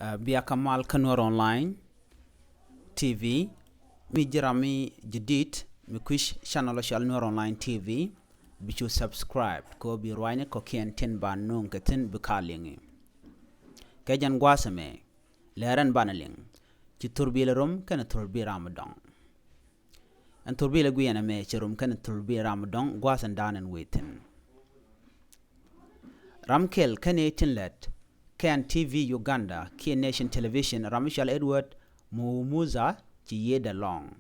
بيا كمال كنور أونلاين تي في مي جرامي جديد مكوش شانل شال نور أونلاين تي في بيشو سبسكرايب كو بيرويني كو كين تن بانون كتن بكاليني كجان غواسمي لهرن بانلين جي تربيل روم كان تربي رامدون ان تربيل غوينا مي چروم كان تربي رامدون غواسن دانن ويتن رامكيل كان يتنلت كان تي في يوغندا كي نيشن تلفزيون رامشال ادوارد Muhumuza ci yeda long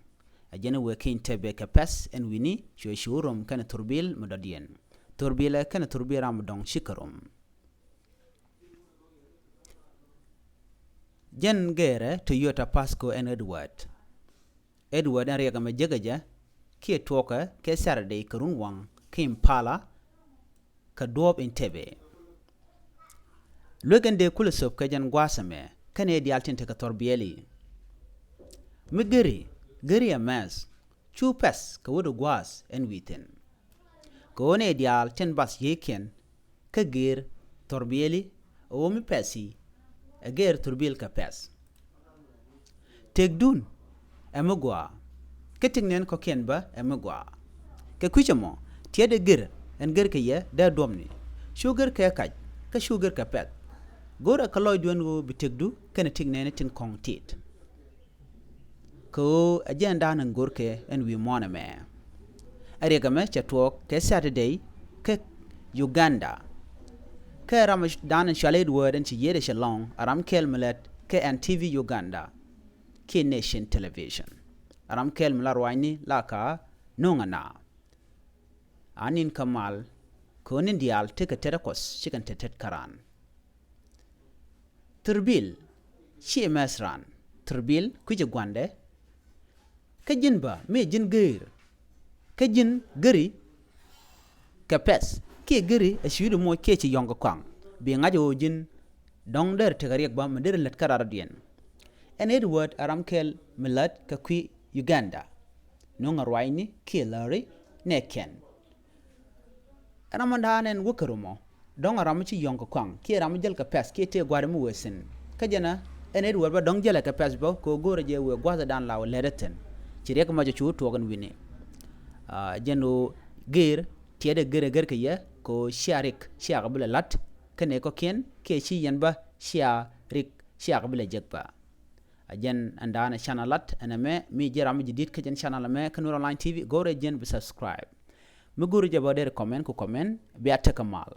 ajana wekin tebe kapes en wini cho shurum kana thurbil mudadien thurbila kana thurbiram dong shikarum jen gere Toyota Pasco en Edward en rega ma jegaja ki toka ke Saturday kurun wang ki impala ka dob in tebe lugende kulusop ka jan gwasame kana dialtin te ka thorbili Migeri a mas chupes ka wudu gwas en witen ko ne dial ten bas yeken ka gir torbieli o mi pesi a gir turbil ka pes tegdun emugwa ketingnen ko kenba emugwa ke kuchamo tiede gir en gir ke ye da domni sugar ka kaj ka sugar ka pet gora kaloy duan go bitegdu kana tingnen tin kong tit ko agenda nan gorke en wi mona me arega me chatwok ke Saturday ke Uganda ke ramash danan shaled word en ci yede shalong aram kelmelet ke NTV Uganda ke nation television aram kelmela rwani laka nongana anin kamal ko nin dial teke terakos chikan tetet karan thurbil chi mesran thurbil kuje gwande kajin ba me jin geir kajin geri kapes ke geri ashiru mo ke ci yonga kwang bi ngajo jin dong der tegariek ba me der let karara dien en Edward aramkel milat ka kwi Uganda no ngarwaini ke lari neken aramandanen wukarumo dong aram ci yonga kwang ke ram jel kapes ke te gware mu wesen kajana en Edward ba dong jela kapes ba ko gore je we gwaza dan law lereten cirek ma chu togan wini jeno geir tiede ger ke ye ko sharik shaq bula lat kene ko ken ke chi yanba sharik shaq bula jekba ajen andana channel aname mi jeram jidit ke jen channel me kanur online tv gore jen subscribe mi guru jabo der comment ko comment bi atakamal